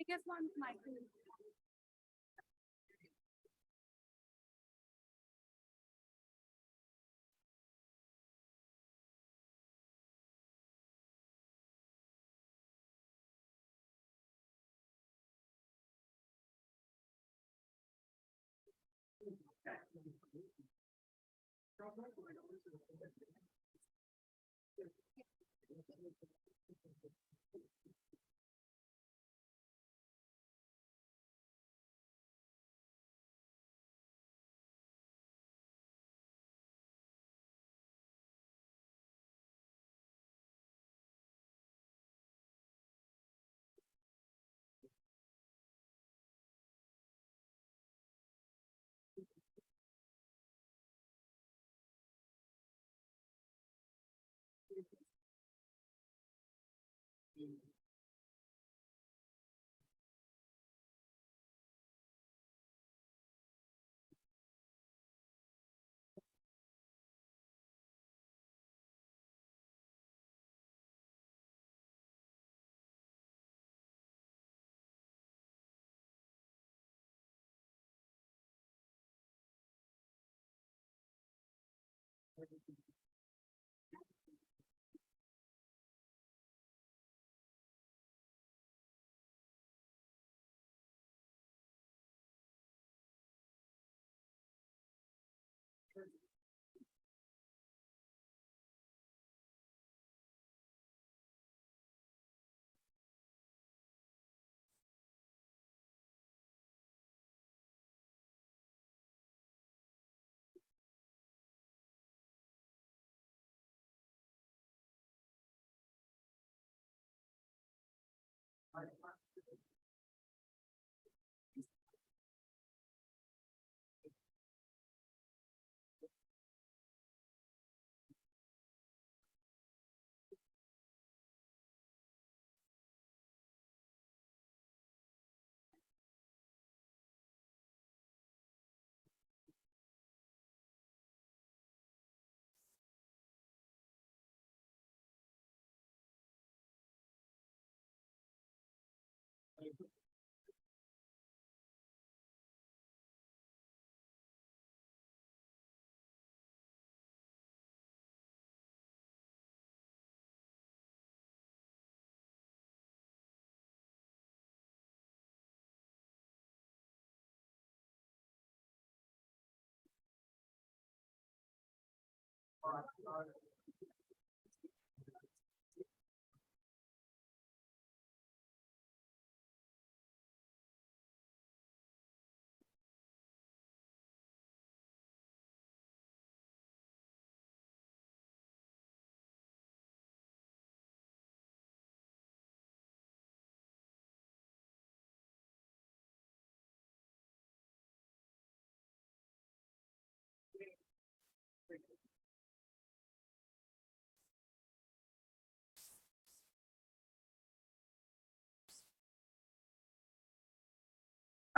Biggest one, Michael.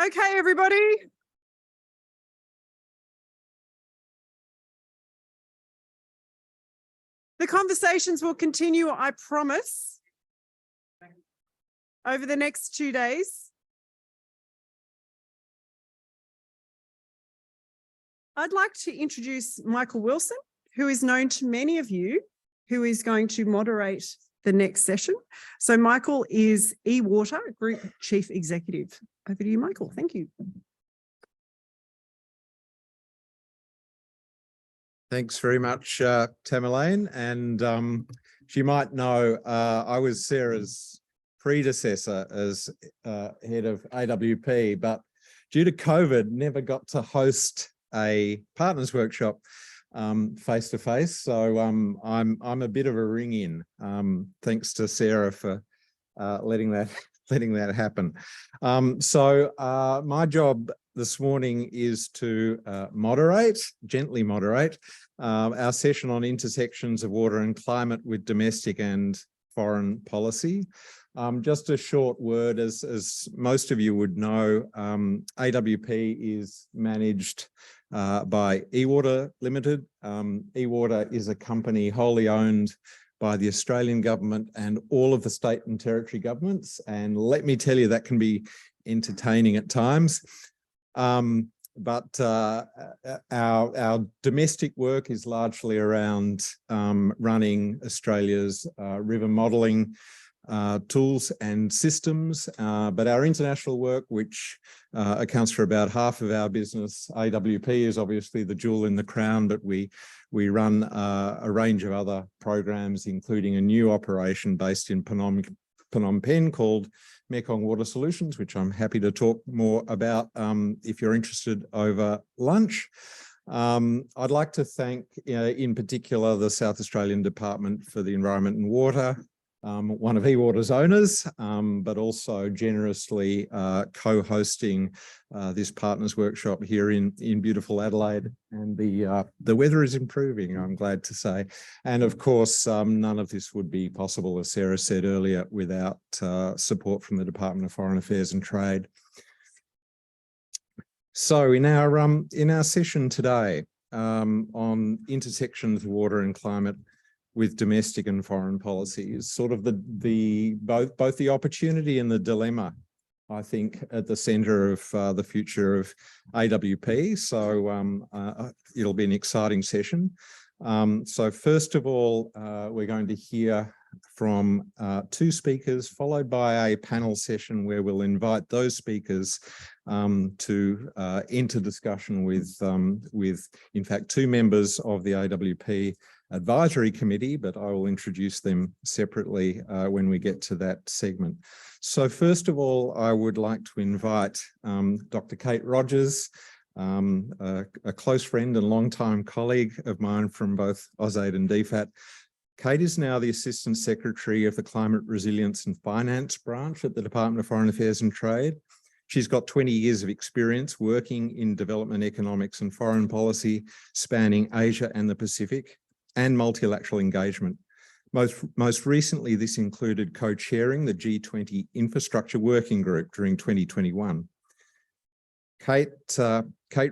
Okay, everybody. The conversations will continue, I promise, over the next 2 days. I'd like to introduce Michael Wilson, who is known to many of you, who is going to moderate the next session. So Michael is eWater Group Chief Executive. Over to you, Michael. Thank you. Thanks very much, Tamerlane. And she might know I was Sarah's predecessor as head of AWP, but due to COVID, never got to host a partners workshop face to face. So I'm a bit of a ring in. Thanks to Sarah for letting that happen. So my job this morning is to gently moderate our session on intersections of water and climate with domestic and foreign policy. Just a short word, as most of you would know, AWP is managed by eWater Limited. eWater is a company wholly owned by the Australian government and all of the state and territory governments. And let me tell you, that can be entertaining at times. But our domestic work is largely around running Australia's river modelling tools and systems, but our international work, which accounts for about half of our business, AWP is obviously the jewel in the crown, but we run a range of other programs, including a new operation based in Phnom Penh called Mekong Water Solutions, which I'm happy to talk more about if you're interested over lunch. I'd like to thank, in particular, the South Australian Department for the Environment and Water, one of eWater's owners, but also generously co-hosting this partners workshop here in beautiful Adelaide. And the weather is improving, I'm glad to say. And of course, none of this would be possible, as Sarah said earlier, without support from the Department of Foreign Affairs and Trade. So in our session today on intersections of water and climate with domestic and foreign policy is sort of both the opportunity and the dilemma, I think, at the centre of the future of AWP. So it'll be an exciting session. So first of all, we're going to hear from two speakers, followed by a panel session where we'll invite those speakers to enter discussion with, in fact, two members of the AWP Advisory Committee, but I will introduce them separately when we get to that segment. So first of all, I would like to invite Dr. Kate Rogers, a close friend and longtime colleague of mine from both AusAid and DFAT. Kate is now the Assistant Secretary of the Climate Resilience and Finance branch at the Department of Foreign Affairs and Trade. She's got 20 years of experience working in development economics and foreign policy, spanning Asia and the Pacific, and multilateral engagement. Most recently, this included co-chairing the G20 Infrastructure Working Group during 2021. Kate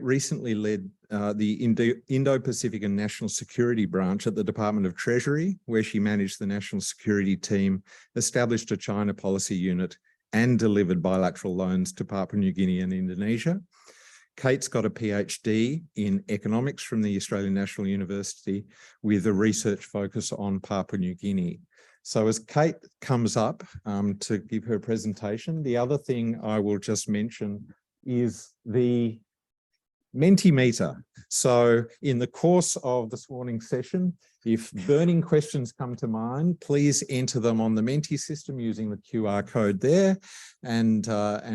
recently led the Indo-Pacific and National Security branch at the Department of Treasury, where she managed the national security team, established a China policy unit, and delivered bilateral loans to Papua New Guinea and Indonesia. Kate's got a PhD in economics from the Australian National University with a research focus on Papua New Guinea. So as Kate comes up to give her presentation, the other thing I will just mention is the Mentimeter. So in the course of this morning's session, if burning questions come to mind, please enter them on the Menti system using the QR code there, and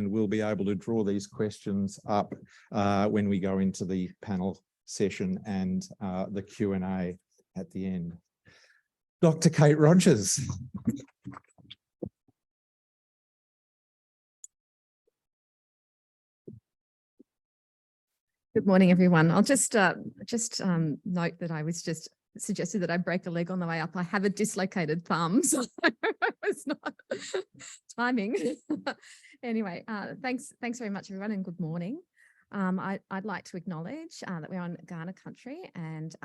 we'll be able to draw these questions up when we go into the panel session and the Q&A at the end. Dr. Kate Rogers. Good morning, everyone. I'll just note that I was just suggested that I break a leg on the way up. I have a dislocated thumb, so it's not timing. Anyway, thanks very much, everyone, and good morning. I'd like to acknowledge that we're on Kaurna country and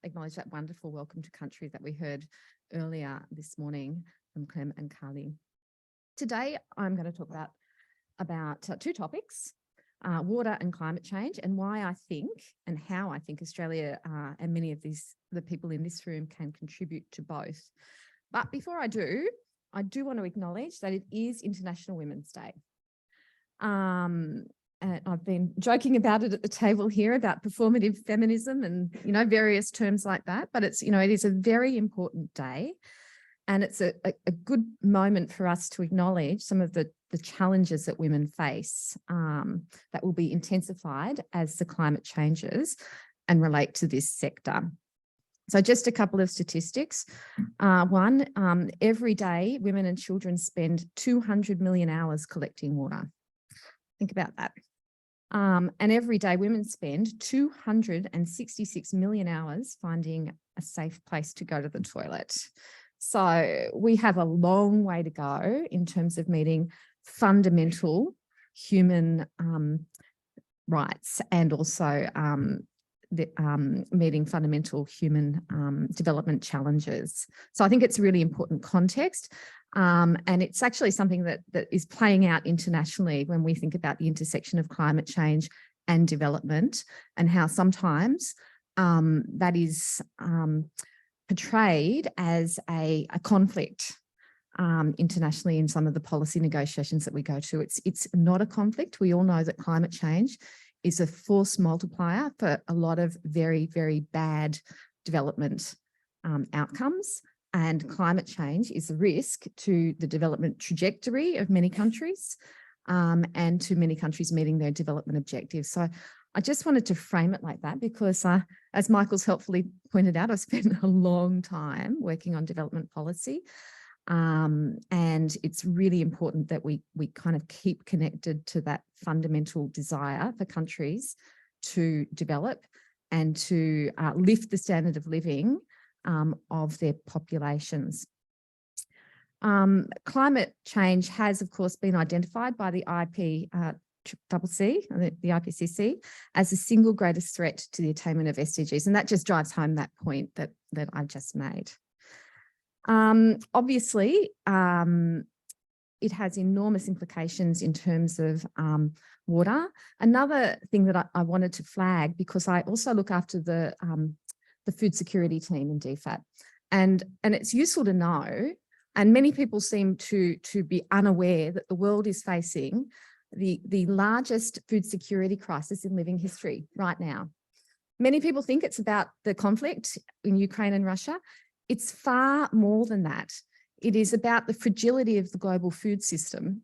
acknowledge that wonderful welcome to country that we heard earlier this morning from Clem and Carly. Today, I'm going to talk about two topics. Water and climate change, and why I think and how I think Australia and many of the people in this room can contribute to both. But before I do want to acknowledge that it is International Women's Day. And I've been joking about it at the table here about performative feminism and, various terms like that. But it is a very important day. And it's a good moment for us to acknowledge some of the challenges that women face that will be intensified as the climate changes and relate to this sector. So just a couple of statistics. One, every day women and children spend 200 million hours collecting water. Think about that. And every day women spend 266 million hours finding a safe place to go to the toilet. So we have a long way to go in terms of meeting fundamental human rights and also meeting fundamental human development challenges. So I think it's a really important context. And it's actually something that is playing out internationally when we think about the intersection of climate change and development, and how sometimes that is portrayed as a conflict internationally in some of the policy negotiations that we go to. It's not a conflict. We all know that climate change is a force multiplier for a lot of very, very bad development outcomes. And climate change is a risk to the development trajectory of many countries and to many countries meeting their development objectives. So I just wanted to frame it like that because, as Michael's helpfully pointed out, I've spent a long time working on development policy. And it's really important that we kind of keep connected to that fundamental desire for countries to develop and to lift the standard of living of their populations. Climate change has, of course, been identified by the IPCC, as the single greatest threat to the attainment of SDGs. And that just drives home that point that I just made. Obviously, it has enormous implications in terms of water. Another thing that I wanted to flag, because I also look after the food security team in DFAT, and it's useful to know, and many people seem to be unaware that the world is facing the largest food security crisis in living history right now. Many people think it's about the conflict in Ukraine and Russia. It's far more than that. It is about the fragility of the global food system.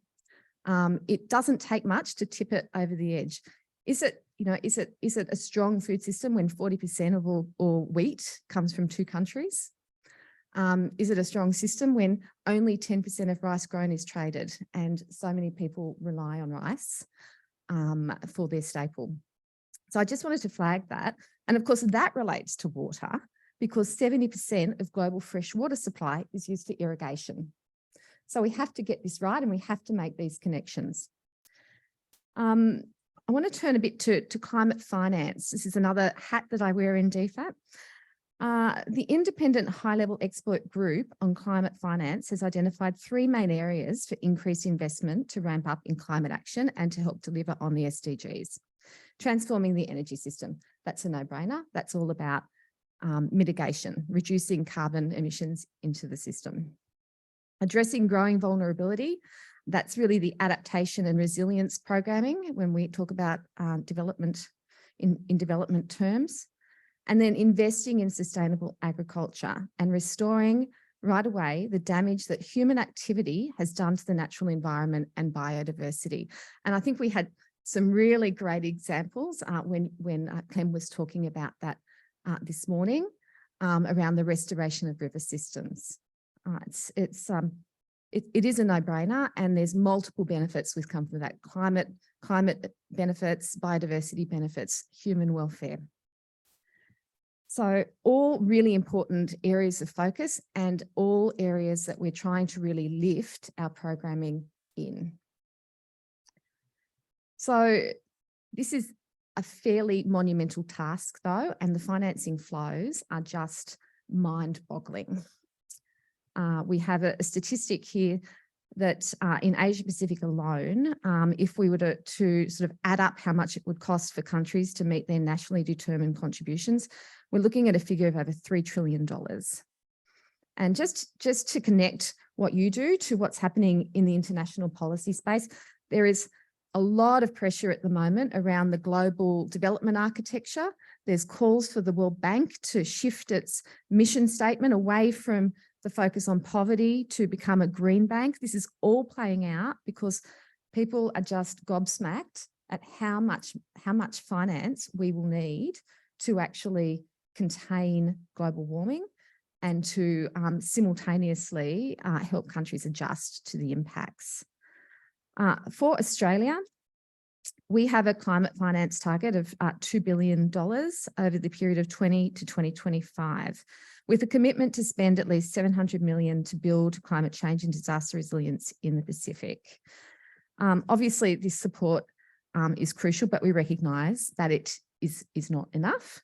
It doesn't take much to tip it over the edge. Is it a strong food system when 40% of all wheat comes from 2 countries? Is it a strong system when only 10% of rice grown is traded and so many people rely on rice for their staple? So I just wanted to flag that. And of course, that relates to water, because 70% of global fresh water supply is used for irrigation. So we have to get this right and we have to make these connections. I want to turn a bit to climate finance. This is another hat that I wear in DFAT. The independent high-level expert group on climate finance has identified 3 main areas for increased investment to ramp up in climate action and to help deliver on the SDGs. Transforming the energy system, that's a no-brainer. That's all about mitigation, reducing carbon emissions into the system. Addressing growing vulnerability, that's really the adaptation and resilience programming when we talk about development in development terms. And then investing in sustainable agriculture and restoring right away the damage that human activity has done to the natural environment and biodiversity. And I think we had some really great examples when Clem was talking about that this morning around the restoration of river systems. It is a no-brainer, and there's multiple benefits which come from that: climate benefits, biodiversity benefits, human welfare. So all really important areas of focus and all areas that we're trying to really lift our programming in. So this is a fairly monumental task though, and the financing flows are just mind-boggling. We have a statistic here that in Asia Pacific alone, if we were to sort of add up how much it would cost for countries to meet their nationally determined contributions, we're looking at a figure of over $3 trillion. And just to connect what you do to what's happening in the international policy space, there is a lot of pressure at the moment around the global development architecture. There's calls for the World Bank to shift its mission statement away from the focus on poverty to become a green bank. This is all playing out because people are just gobsmacked at how much finance we will need to actually contain global warming and to simultaneously help countries adjust to the impacts. For Australia, we have a climate finance target of $2 billion over the period of 20 to 2025, with a commitment to spend at least $700 million to build climate change and disaster resilience in the Pacific. Obviously, this support is crucial, but we recognise that it is not enough.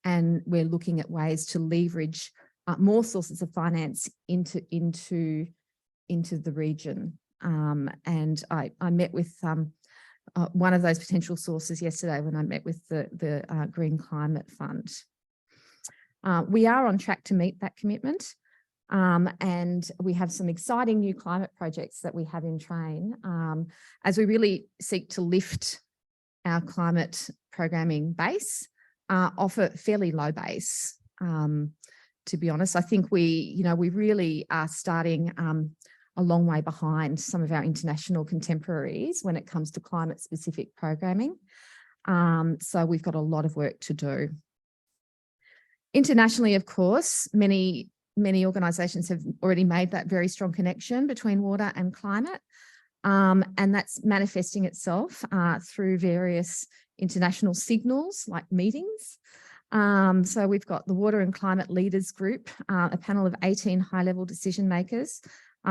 and we're looking at ways to leverage more sources of finance into the region. And I met with one of those potential sources yesterday when I met with the Green Climate Fund. We are on track to meet that commitment. And we have some exciting new climate projects that we have in train as we really seek to lift our climate programming base off a fairly low base. To be honest, I think we really are starting a long way behind some of our international contemporaries when it comes to climate specific programming. So we've got a lot of work to do. Internationally, of course, many organisations have already made that very strong connection between water and climate. And that's manifesting itself through various international signals like meetings. So we've got the Water and Climate Leaders Group, a panel of 18 high-level decision makers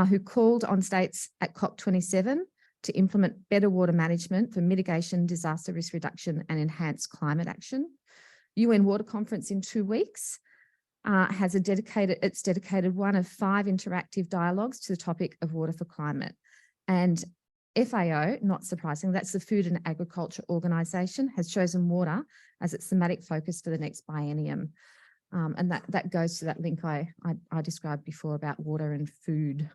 who called on states at COP27 to implement better water management for mitigation, disaster risk reduction and enhanced climate action. UN Water Conference in 2 weeks has dedicated one of 5 interactive dialogues to the topic of water for climate. And FAO, not surprising, that's the Food and Agriculture Organisation, has chosen water as its thematic focus for the next biennium. And that goes to that link I described before about water and food.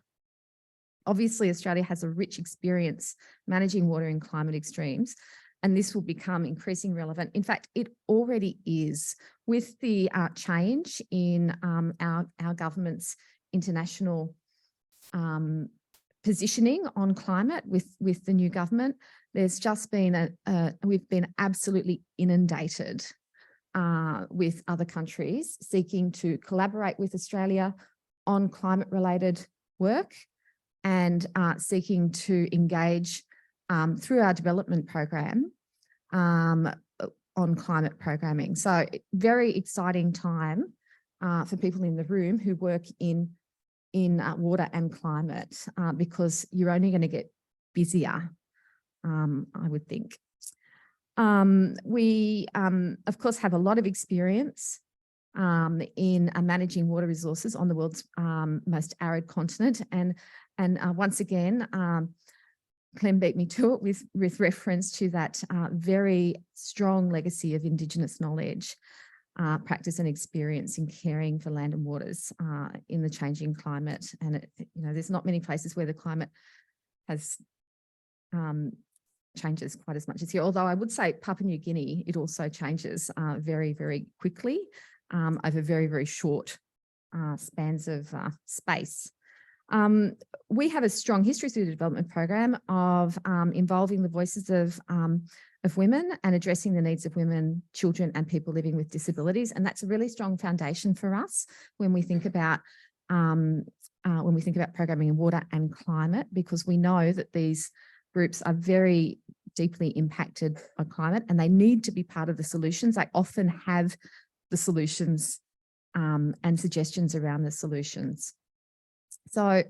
Obviously, Australia has a rich experience managing water in climate extremes, and this will become increasingly relevant. In fact, it already is with the change in our government's international positioning on climate with the new government. There's just been we've been absolutely inundated with other countries seeking to collaborate with Australia on climate related work and seeking to engage through our development program on climate programming. So very exciting time for people in the room who work in water and climate because you're only going to get busier, I would think. We, of course, have a lot of experience in managing water resources on the world's most arid continent. And once again, Clem beat me to it with reference to that very strong legacy of Indigenous knowledge, practice and experience in caring for land and waters in the changing climate. And, there's not many places where the climate has changes quite as much as here. Although I would say Papua New Guinea, it also changes very, very quickly over very, very short spans of space. We have a strong history through the development program of involving the voices of women and addressing the needs of women, children and people living with disabilities. And that's a really strong foundation for us when we think about programming in water and climate, because we know that these groups are very deeply impacted by climate and they need to be part of the solutions. They often have the solutions and suggestions around the solutions. So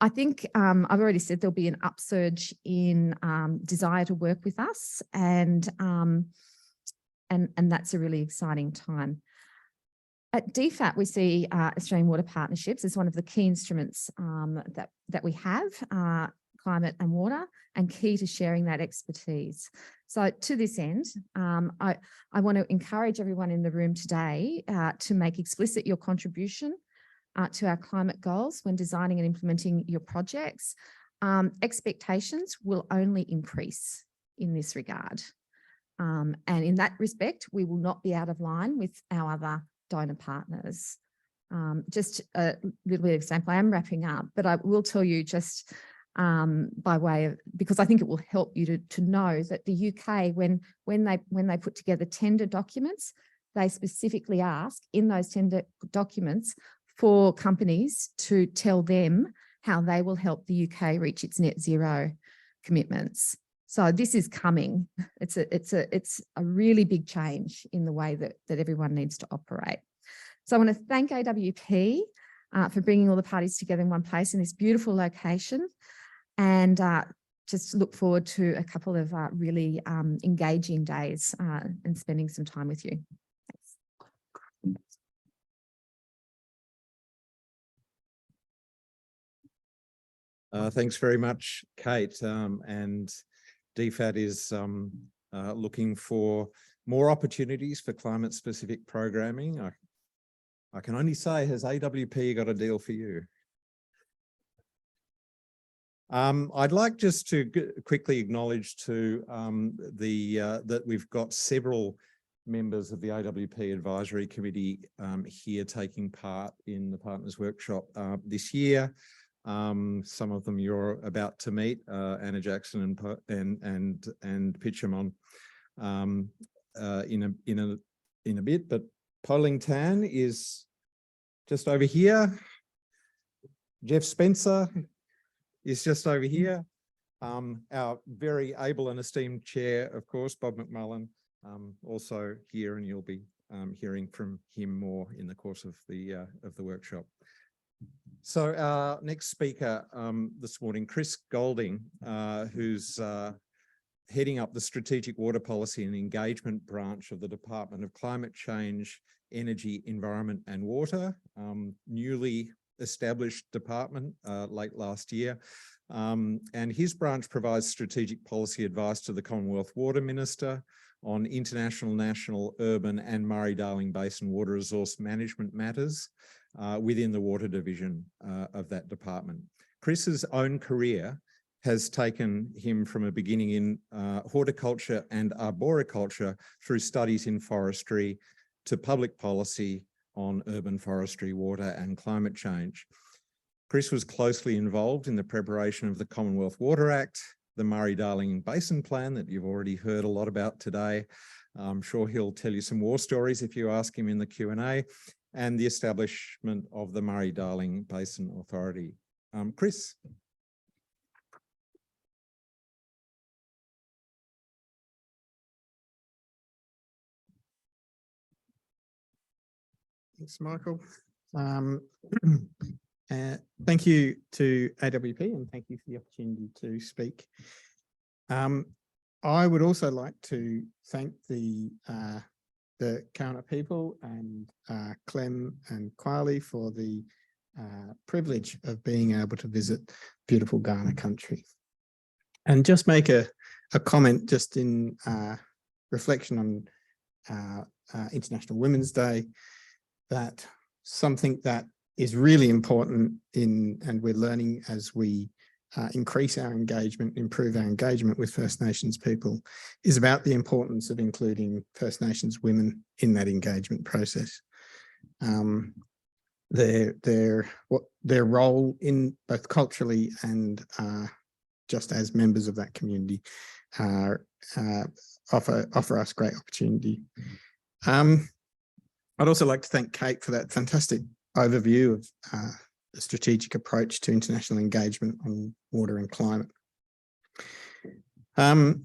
I think I've already said there'll be an upsurge in desire to work with us, and that's a really exciting time. At DFAT, we see Australian Water Partnerships as one of the key instruments that we have, climate and water, and key to sharing that expertise. So to this end, I want to encourage everyone in the room today to make explicit your contribution to our climate goals when designing and implementing your projects. Expectations will only increase in this regard. And in that respect, we will not be out of line with our other donor partners. Just a little bit of example, I am wrapping up, but I will tell you just by way of, because I think it will help you to know that the UK, when they put together tender documents, they specifically ask in those tender documents for companies to tell them how they will help the UK reach its net zero commitments. So this is coming. It's a really big change in the way that everyone needs to operate. So I want to thank AWP for bringing all the parties together in one place in this beautiful location, and just look forward to a couple of really engaging days and spending some time with you. Thanks. Thanks very much, Kate. And DFAT is looking for more opportunities for climate-specific programming. I can only say, has AWP got a deal for you? I'd like just to quickly acknowledge to that we've got several members of the AWP Advisory Committee here taking part in the Partners Workshop this year. Some of them you're about to meet, Anna Jackson and Pitchamon in a bit, but Poling Tan is just over here. Jeff Spencer is just over here. Our very able and esteemed chair, of course, Bob McMullen, also here, and you'll be hearing from him more in the course of the workshop. So our next speaker this morning, Chris Golding, who's heading up the Strategic Water Policy and Engagement branch of the Department of Climate Change, Energy, Environment and Water, newly established department late last year. And his branch provides strategic policy advice to the Commonwealth Water Minister on international, national, urban and Murray-Darling Basin water resource management matters within the water division of that department. Chris's own career has taken him from a beginning in horticulture and arboriculture through studies in forestry to public policy on urban forestry, water and climate change. Chris was closely involved in the preparation of the Commonwealth Water Act, the Murray-Darling Basin Plan that you've already heard a lot about today. I'm sure he'll tell you some war stories if you ask him in the Q&A, and the establishment of the Murray-Darling Basin Authority. Chris. Thanks, Michael. Thank you to AWP and thank you for the opportunity to speak. I would also like to thank the Kaurna people and Clem and Kwali for the privilege of being able to visit beautiful Ghana country. And just make a comment just in reflection on International Women's Day, that something that is really important and we're learning as we increase our engagement, improve our engagement with First Nations people, is about the importance of including First Nations women in that engagement process. Their role in both culturally and just as members of that community offer us great opportunity. I'd also like to thank Kate for that fantastic overview of the strategic approach to international engagement on water and climate. I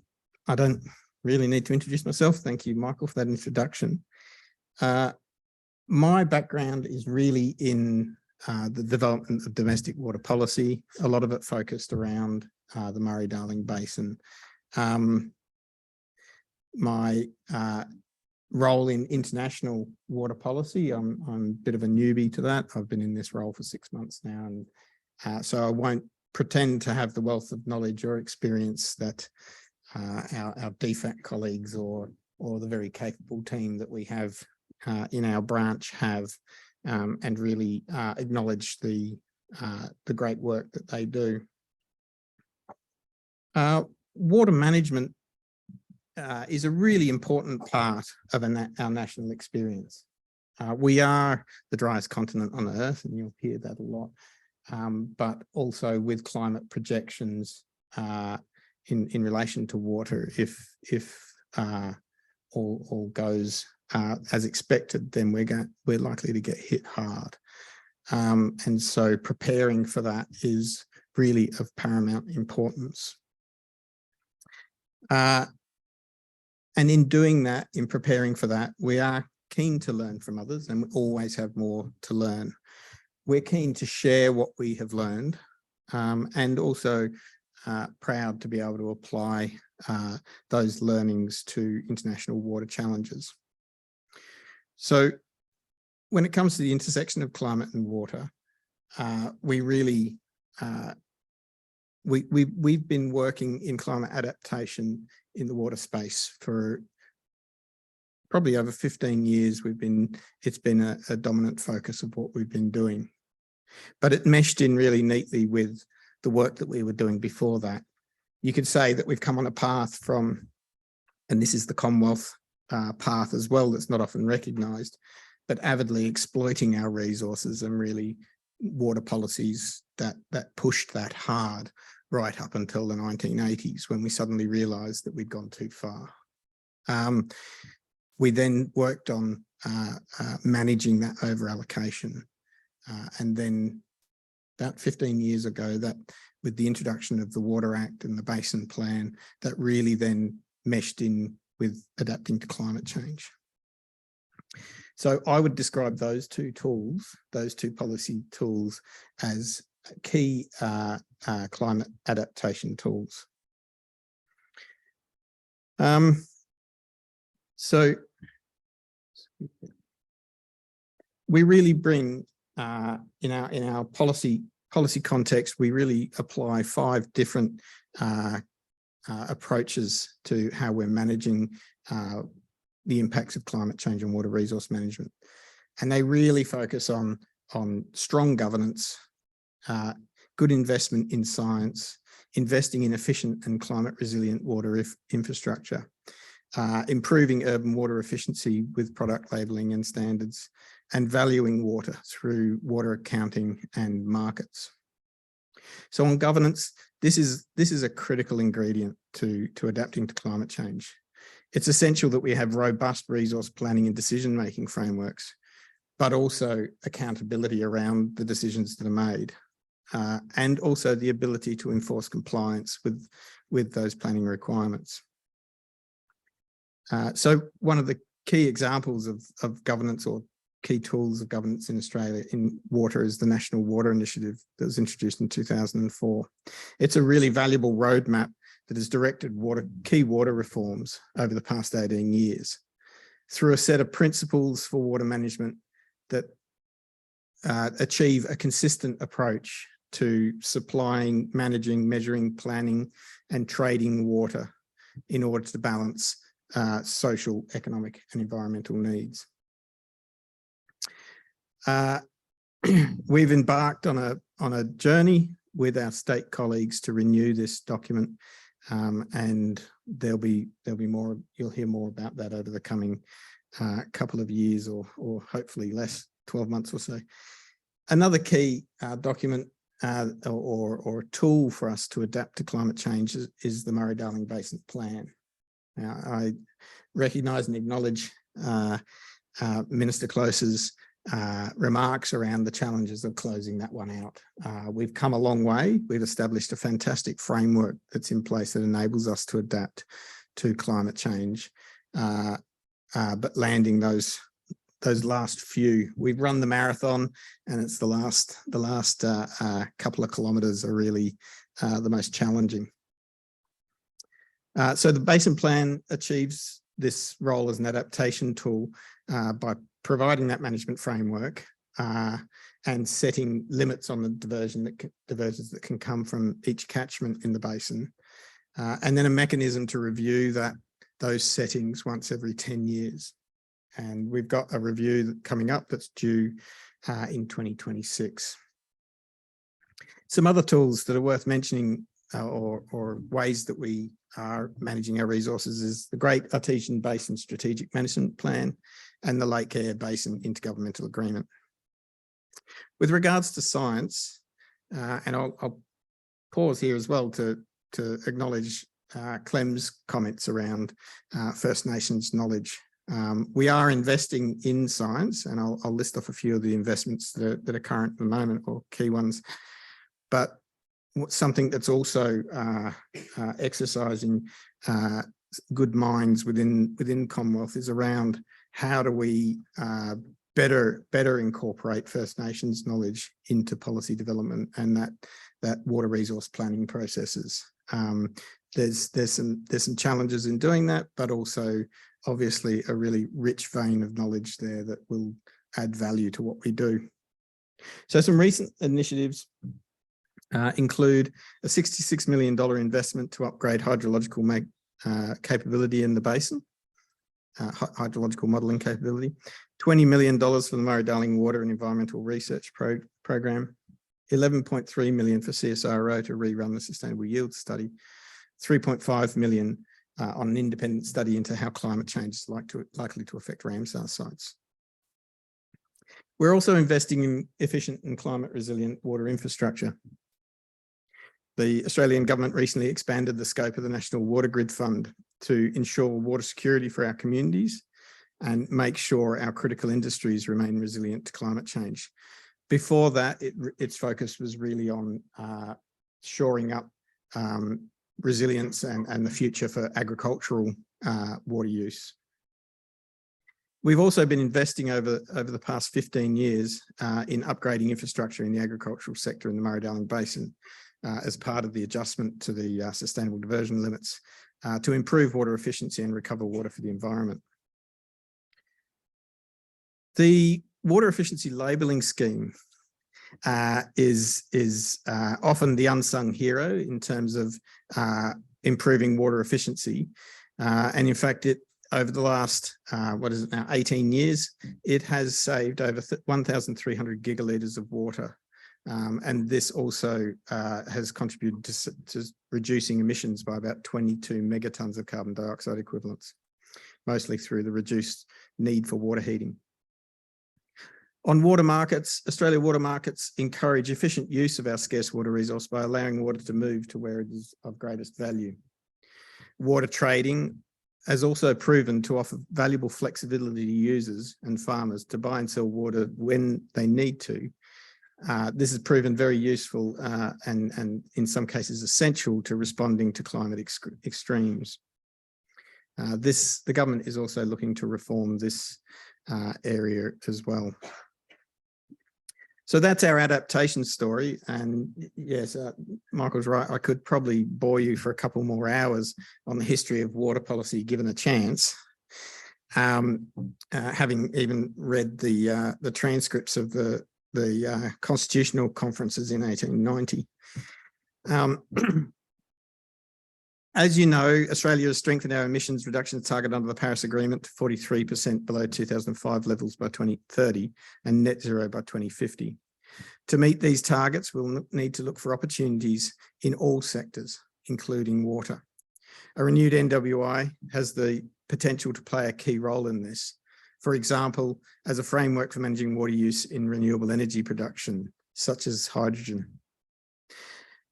don't really need to introduce myself. Thank you, Michael, for that introduction. My background is really in the development of domestic water policy, a lot of it focused around the Murray-Darling Basin. My role in international water policy, I'm a bit of a newbie to that. I've been in this role for 6 months now, and so I won't pretend to have the wealth of knowledge or experience that our DFAT colleagues or the very capable team that we have in our branch have, and really acknowledge the great work that they do. Water management is a really important part of our national experience. We are the driest continent on Earth, and you'll hear that a lot, but also with climate projections in relation to water, if all goes as expected, then we're likely to get hit hard. And so preparing for that is really of paramount importance. And in doing that, in preparing for that, we are keen to learn from others, and we always have more to learn. We're keen to share what we have learned, and also proud to be able to apply those learnings to international water challenges. So when it comes to the intersection of climate and water, we really we've been working in climate adaptation in the water space for probably over 15 years. It's been a dominant focus of what we've been doing, but it meshed in really neatly with the work that we were doing before that. You could say that we've come on a path from, and this is the Commonwealth path as well, that's not often recognised, but avidly exploiting our resources and really water policies that pushed that hard right up until the 1980s, when we suddenly realised that we'd gone too far. We then worked on managing that over allocation, and then about 15 years ago, that with the introduction of the Water Act and the Basin Plan, that really then meshed in with adapting to climate change. So I would describe those two tools, those two policy tools, as key climate adaptation tools. So we really bring in our policy context, we really apply 5 different approaches to how we're managing the impacts of climate change and water resource management. And they really focus on strong governance, good investment in science, investing in efficient and climate resilient water infrastructure, improving urban water efficiency with product labelling and standards, and valuing water through water accounting and markets. So on governance, this is a critical ingredient to adapting to climate change. It's essential that we have robust resource planning and decision-making frameworks, but also accountability around the decisions that are made, and also the ability to enforce compliance with those planning requirements. So one of the key examples of governance, or key tools of governance in Australia in water, is the National Water Initiative that was introduced in 2004. It's a really valuable roadmap that has directed key water reforms over the past 18 years through a set of principles for water management that achieve a consistent approach to supplying, managing, measuring, planning, and trading water in order to balance social, economic, and environmental needs. We've embarked on a journey with our state colleagues to renew this document, and there'll be more. You'll hear more about that over the coming couple of years, or hopefully less, 12 months or so. Another key document or tool for us to adapt to climate change is the Murray-Darling Basin Plan. Now, I recognise and acknowledge Minister Close's remarks around the challenges of closing that one out. We've come a long way. We've established a fantastic framework that's in place that enables us to adapt to climate change, but landing those last few, we've run the marathon, and it's the last couple of kilometres are really the most challenging. So the Basin Plan achieves this role as an adaptation tool by providing that management framework and setting limits on the diversions that can come from each catchment in the basin, and then a mechanism to review those settings once every 10 years. And we've got a review coming up that's due in 2026. Some other tools that are worth mentioning, or ways that we are managing our resources, is the Great Artesian Basin Strategic Management Plan and the Lake Eyre Basin Intergovernmental Agreement. With regards to science, and I'll pause here as well to acknowledge Clem's comments around First Nations knowledge. We are investing in science, and I'll list off a few of the investments that are current at the moment, or key ones. But something that's also exercising good minds within Commonwealth is around how do we better incorporate First Nations knowledge into policy development and that water resource planning processes. There's some challenges in doing that, but also obviously a really rich vein of knowledge there that will add value to what we do. So some recent initiatives include a $66 million investment to upgrade hydrological capability in the basin, hydrological modelling capability, $20 million for the Murray-Darling Water and Environmental Research Program, $11.3 million for CSIRO to rerun the Sustainable Yield Study, $3.5 million on an independent study into how climate change is likely to affect Ramsar sites. We're also investing in efficient and climate resilient water infrastructure. The Australian government recently expanded the scope of the National Water Grid Fund to ensure water security for our communities and make sure our critical industries remain resilient to climate change. Before that, its focus was really on shoring up resilience and the future for agricultural water use. We've also been investing over the past 15 years in upgrading infrastructure in the agricultural sector in the Murray-Darling Basin as part of the adjustment to the sustainable diversion limits to improve water efficiency and recover water for the environment. The water efficiency labelling scheme is often the unsung hero in terms of improving water efficiency. And in fact, over the last, 18 years, it has saved over 1,300 gigalitres of water. And this also has contributed to reducing emissions by about 22 megatons of carbon dioxide equivalents, mostly through the reduced need for water heating. On water markets, Australia water markets encourage efficient use of our scarce water resource by allowing water to move to where it is of greatest value. Water trading has also proven to offer valuable flexibility to users and farmers to buy and sell water when they need to. This has proven very useful and in some cases essential to responding to climate extremes. The government is also looking to reform this area as well. So that's our adaptation story. And yes, Michael's right. I could probably bore you for a couple more hours on the history of water policy, given a chance. Having even read the transcripts of the constitutional conferences in 1890. As you know, Australia has strengthened our emissions reduction target under the Paris Agreement to 43% below 2005 levels by 2030 and net zero by 2050. To meet these targets, we'll need to look for opportunities in all sectors, including water. A renewed NWI has the potential to play a key role in this. For example, as a framework for managing water use in renewable energy production, such as hydrogen.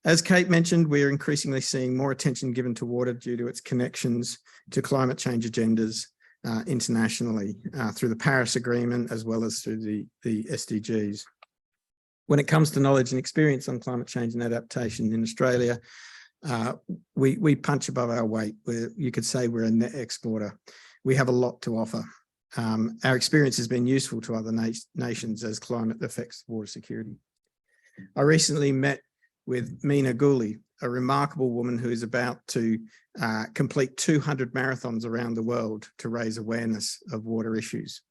As Kate mentioned, we're increasingly seeing more attention given to water due to its connections to climate change agendas internationally through the Paris Agreement, as well as through the SDGs. When it comes to knowledge and experience on climate change and adaptation in Australia, we punch above our weight. You could say we're a net exporter. We have a lot to offer. Our experience has been useful to other nations as climate affects water security. I recently met with Meena Gooley, a remarkable woman who is about to complete 200 marathons around the world to raise awareness of water issues.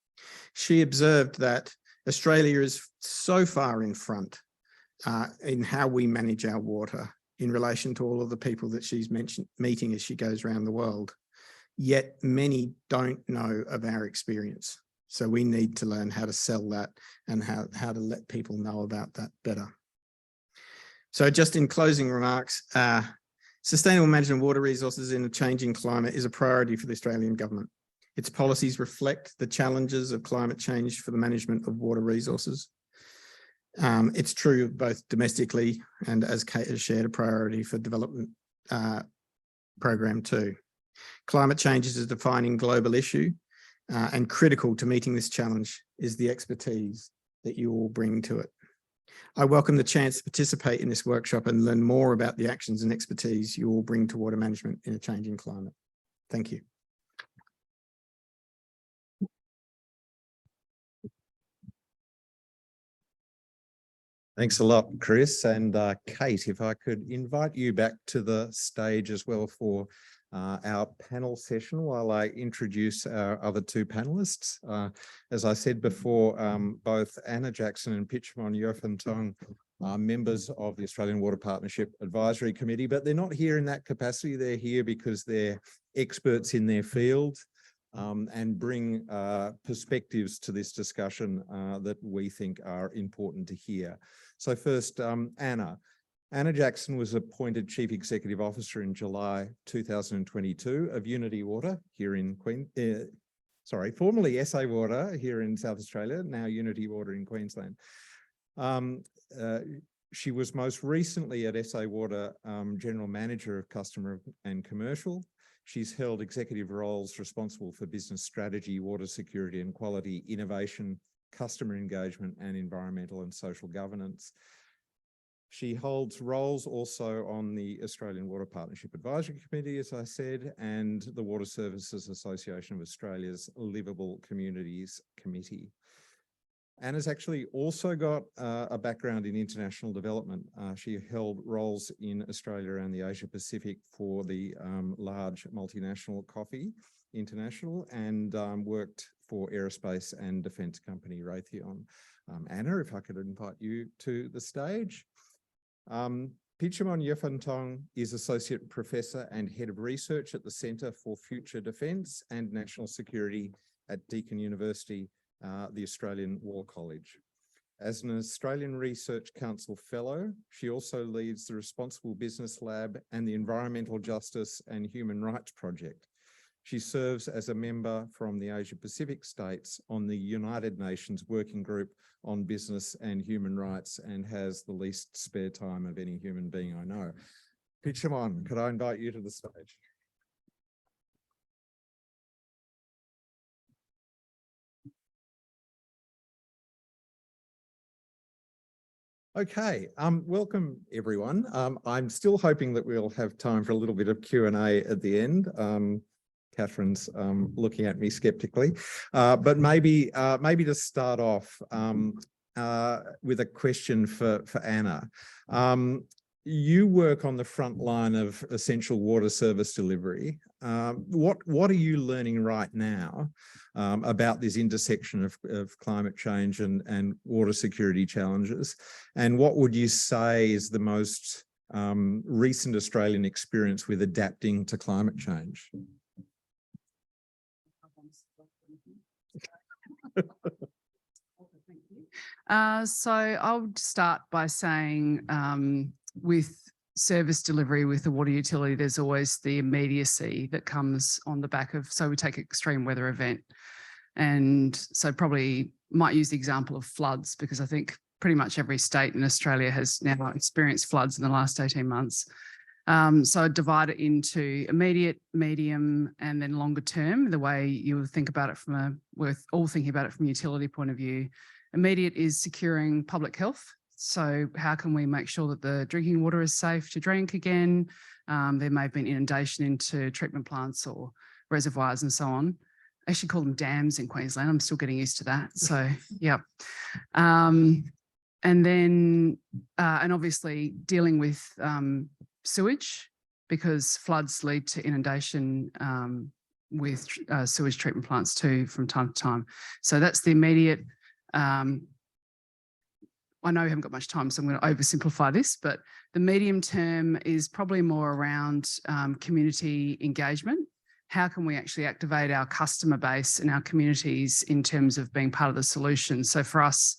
She observed that Australia is so far in front in how we manage our water in relation to all of the people that she's meeting as she goes around the world. Yet many don't know of our experience. So we need to learn how to sell that and how to let people know about that better. So just in closing remarks, sustainable management of water resources in a changing climate is a priority for the Australian government. Its policies reflect the challenges of climate change for the management of water resources. It's true both domestically and, as Kate has shared, a priority for development program too. Climate change is a defining global issue and critical to meeting this challenge is the expertise that you all bring to it. I welcome the chance to participate in this workshop and learn more about the actions and expertise you all bring to water management in a changing climate. Thank you. Thanks a lot, Chris. And Kate, if I could invite you back to the stage as well for our panel session while I introduce our other two panelists. As I said before, both Anna Jackson and Pitchmon Yofantong are members of the Australian Water Partnership Advisory Committee, but they're not here in that capacity. They're here because they're experts in their field and bring perspectives to this discussion that we think are important to hear. So first, Anna. Anna Jackson was appointed Chief Executive Officer in July 2022 of Unity Water here in formerly SA Water here in South Australia, now Unity Water in Queensland. She was most recently at SA Water General Manager of Customer and Commercial. She's held executive roles responsible for business strategy, water security and quality, innovation, customer engagement, and environmental and social governance. She holds roles also on the Australian Water Partnership Advisory Committee, as I said, and the Water Services Association of Australia's Livable Communities Committee. Anna's actually also got a background in international development. She held roles in Australia and the Asia Pacific for the large multinational Coffee International and worked for aerospace and defence company Raytheon. Anna, if I could invite you to the stage. Pichamon Yefantong is Associate Professor and Head of Research at the Centre for Future Defence and National Security at Deakin University, the Australian War College. As an Australian Research Council Fellow, she also leads the Responsible Business Lab and the Environmental Justice and Human Rights Project. She serves as a member from the Asia Pacific states on the United Nations Working Group on Business and Human Rights and has the least spare time of any human being I know. Pichamon, could I invite you to the stage? Okay, welcome everyone. I'm still hoping that we'll have time for a little bit of Q&A at the end. Catherine's looking at me skeptically, but maybe to start off with a question for Anna. You work on the front line of essential water service delivery. What are you learning right now about this intersection of climate change and water security challenges? And what would you say is the most recent Australian experience with adapting to climate change? So I would start by saying with service delivery with the water utility, there's always the immediacy that comes on the back of, so we take an extreme weather event. And so probably might use the example of floods, because I think pretty much every state in Australia has now experienced floods in the last 18 months. So I'd divide it into immediate, medium, and then longer term, the way you would think about it we're all thinking about it from a utility point of view. Immediate is securing public health. So how can we make sure that the drinking water is safe to drink again? There may have been inundation into treatment plants or reservoirs and so on. I actually call them dams in Queensland. I'm still getting used to that. So, yeah. And then, and obviously dealing with sewage, because floods lead to inundation with sewage treatment plants too from time to time. So that's the immediate. I know we haven't got much time, so I'm going to oversimplify this, but the medium term is probably more around community engagement. How can we actually activate our customer base and our communities in terms of being part of the solution? So for us,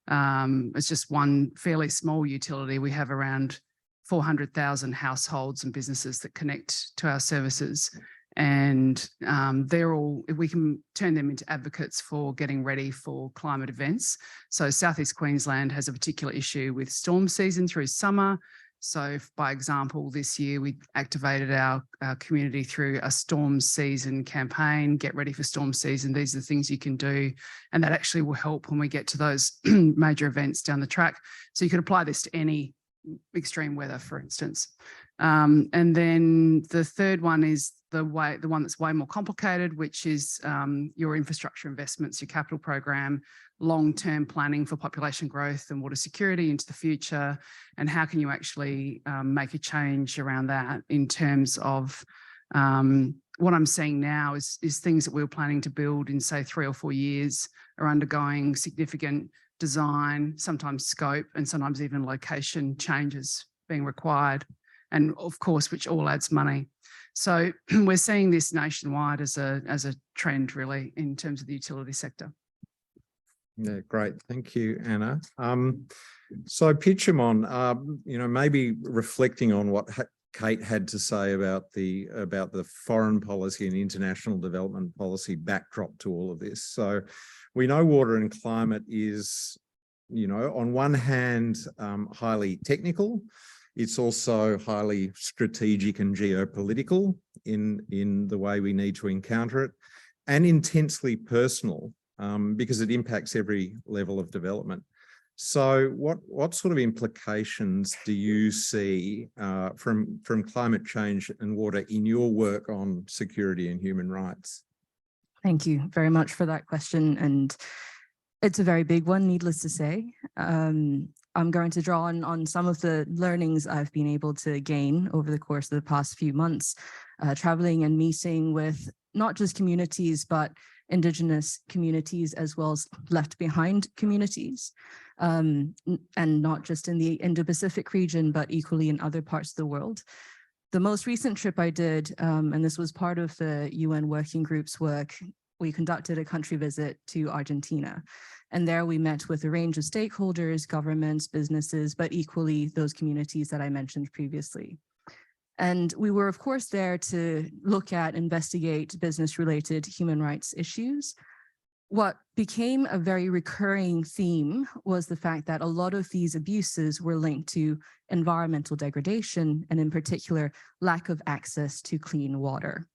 it's just one fairly small utility. We have around 400,000 households and businesses that connect to our services. And they're all, we can turn them into advocates for getting ready for climate events. So Southeast Queensland has a particular issue with storm season through summer. So by example, this year we activated our community through a storm season campaign, get ready for storm season. These are the things you can do. And that actually will help when we get to those major events down the track. So you could apply this to any extreme weather, for instance. And then the third one is the one that's way more complicated, which is your infrastructure investments, your capital program, long-term planning for population growth and water security into the future. And how can you actually make a change around that in terms of what I'm seeing now is things that we were planning to build in, say, 3 or 4 years are undergoing significant design, sometimes scope, and sometimes even location changes being required. And of course, which all adds money. So we're seeing this nationwide as a trend really in terms of the utility sector. Yeah, great. Thank you, Anna. So Pitchamon, maybe reflecting on what Kate had to say about the foreign policy and international development policy backdrop to all of this. So we know water and climate is, on one hand, highly technical. It's also highly strategic and geopolitical in the way we need to encounter it, and intensely personal because it impacts every level of development. So what sort of implications do you see from climate change and water in your work on security and human rights? Thank you very much for that question. And it's a very big one, needless to say. I'm going to draw on some of the learnings I've been able to gain over the course of the past few months, traveling and meeting with not just communities, but Indigenous communities as well as left behind communities, and not just in the Indo-Pacific region, but equally in other parts of the world. The most recent trip I did, and this was part of the UN Working Group's work, we conducted a country visit to Argentina. And there we met with a range of stakeholders, governments, businesses, but equally those communities that I mentioned previously. And we were, of course, there to look at, investigate business-related human rights issues. What became a very recurring theme was the fact that a lot of these abuses were linked to environmental degradation, and in particular, lack of access to clean water.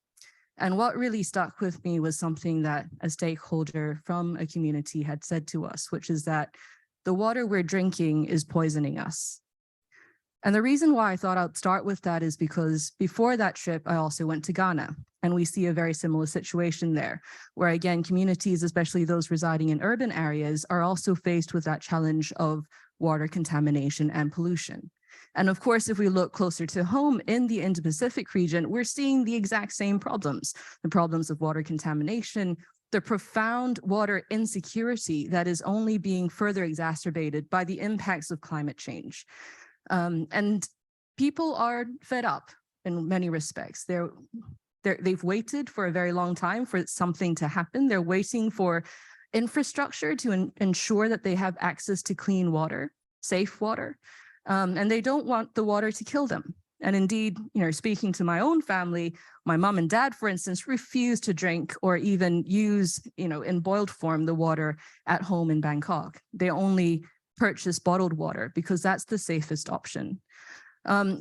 And what really stuck with me was something that a stakeholder from a community had said to us, which is that the water we're drinking is poisoning us. And the reason why I thought I'd start with that is because before that trip, I also went to Ghana, and we see a very similar situation there, where again, communities, especially those residing in urban areas, are also faced with that challenge of water contamination and pollution. And of course, if we look closer to home in the Indo-Pacific region, we're seeing the exact same problems, the problems of water contamination, the profound water insecurity that is only being further exacerbated by the impacts of climate change. And people are fed up in many respects. They've waited for a very long time for something to happen. They're waiting for infrastructure to ensure that they have access to clean water, safe water, and they don't want the water to kill them. And indeed, speaking to my own family, my mom and dad, for instance, refuse to drink or even use, in boiled form, the water at home in Bangkok. They only purchase bottled water because that's the safest option.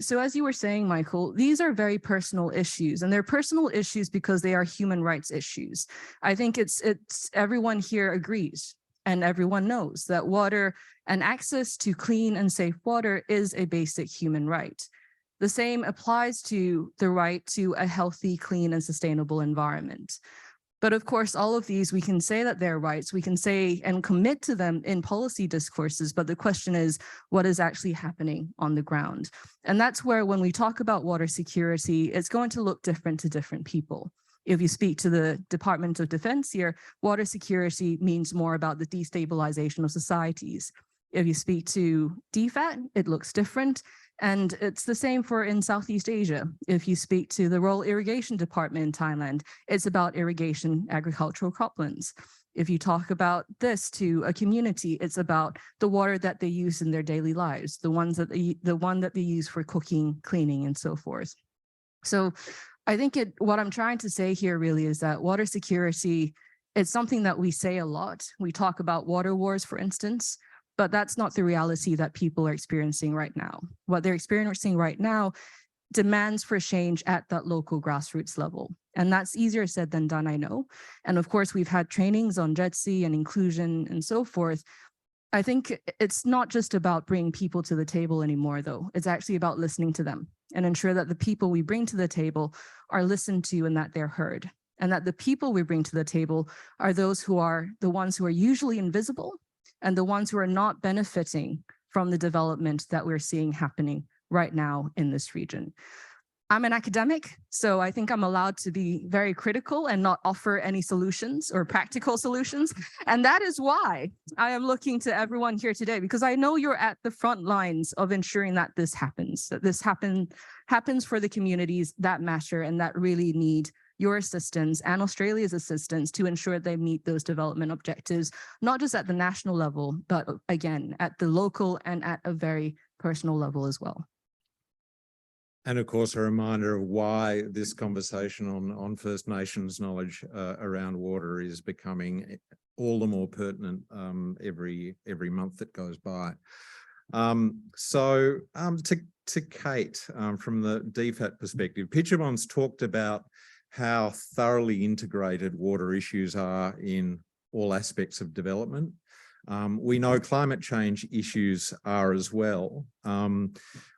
So as you were saying, Michael, these are very personal issues, and they're personal issues because they are human rights issues. I think it's everyone here agrees and everyone knows that water and access to clean and safe water is a basic human right. The same applies to the right to a healthy, clean, and sustainable environment. But of course, all of these, we can say that they're rights, we can say and commit to them in policy discourses, but the question is, what is actually happening on the ground? And that's where, when we talk about water security, it's going to look different to different people. If you speak to the Department of Defense here, water security means more about the destabilization of societies. If you speak to DFAT, it looks different. And it's the same for in Southeast Asia. If you speak to the Rural Irrigation Department in Thailand, it's about irrigation, agricultural croplands. If you talk about this to a community, it's about the water that they use in their daily lives, the one that they use for cooking, cleaning, and so forth. So I think what I'm trying to say here really is that water security, it's something that we say a lot. We talk about water wars, for instance, but that's not the reality that people are experiencing right now. What they're experiencing right now demands for change at that local grassroots level. And that's easier said than done, I know. And of course, we've had trainings on JETSI and inclusion and so forth. I think it's not just about bringing people to the table anymore, though. It's actually about listening to them and ensure that the people we bring to the table are listened to and that they're heard. And that the people we bring to the table are those who are the ones who are usually invisible and the ones who are not benefiting from the development that we're seeing happening right now in this region. I'm an academic, so I think I'm allowed to be very critical and not offer any solutions or practical solutions. And that is why I am looking to everyone here today, because I know you're at the front lines of ensuring that this happens, that this happens for the communities that matter and that really need your assistance and Australia's assistance to ensure they meet those development objectives, not just at the national level, but again, at the local and at a very personal level as well. And of course, a reminder of why this conversation on First Nations knowledge around water is becoming all the more pertinent every month that goes by. To Kate, from the DFAT perspective, Pitchabon's talked about how thoroughly integrated water issues are in all aspects of development. We know climate change issues are as well.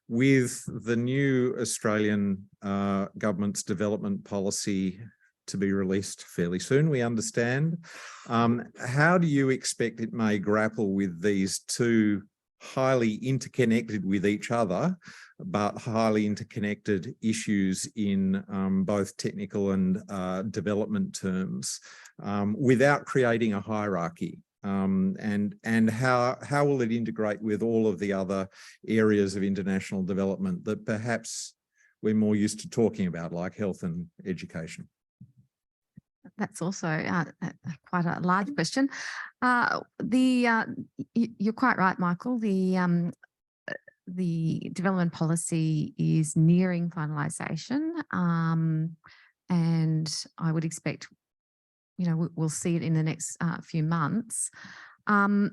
With the new Australian government's development policy to be released fairly soon, we understand, how do you expect it may grapple with these two highly interconnected with each other, but highly interconnected issues in both technical and development terms, without creating a hierarchy? And how will it integrate with all of the other areas of international development that perhaps we're more used to talking about, like health and education? That's also quite a large question. You're quite right, Michael. The development policy is nearing finalisation, and I would expect, we'll see it in the next few months. I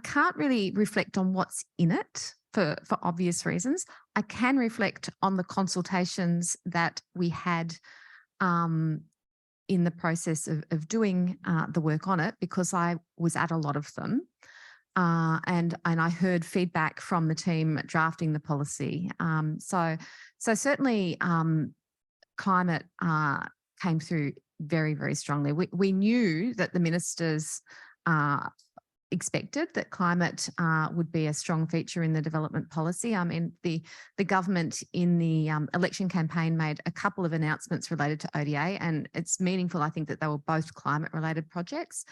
can't really reflect on what's in it for obvious reasons. I can reflect on the consultations that we had in the process of doing the work on it, because I was at a lot of them. And I heard feedback from the team drafting the policy. So certainly climate came through very, very strongly. We knew that the ministers expected that climate would be a strong feature in the development policy. I mean, the government in the election campaign made a couple of announcements related to ODA, and it's meaningful, I think, that they were both climate-related projects.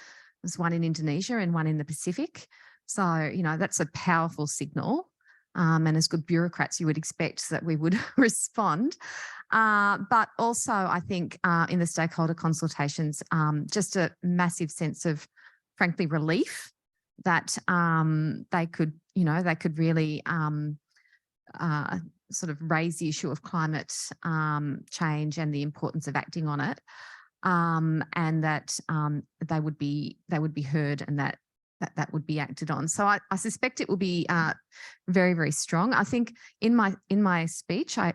There's one in Indonesia and one in the Pacific. So, that's a powerful signal. And as good bureaucrats, you would expect that we would respond. But also, I think, in the stakeholder consultations, just a massive sense of, frankly, relief that they could really sort of raise the issue of climate change and the importance of acting on it, and that they would be heard, and that would be acted on. So I suspect it will be very, very strong. I think in my speech, I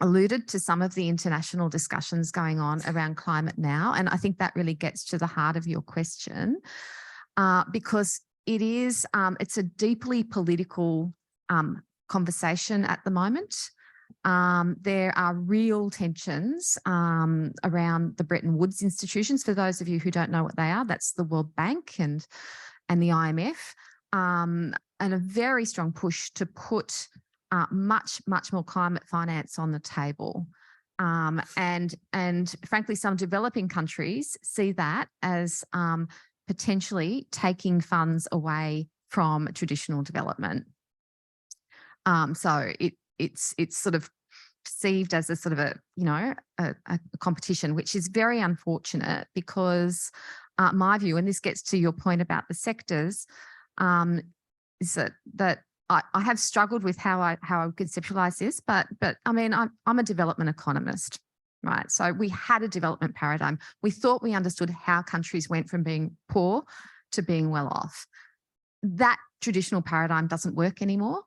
alluded to some of the international discussions going on around climate now, and I think that really gets to the heart of your question, because it's a deeply political conversation at the moment. There are real tensions around the Bretton Woods institutions. For those of you who don't know what they are, that's the World Bank and the IMF, and a very strong push to put much more climate finance on the table. And frankly, some developing countries see that as potentially taking funds away from traditional development. So it's sort of perceived as a sort of a competition, which is very unfortunate, because my view, and this gets to your point about the sectors, is that I have struggled with how I conceptualize this, but I mean, I'm a development economist, right? So we had a development paradigm. We thought we understood how countries went from being poor to being well off. That traditional paradigm doesn't work anymore.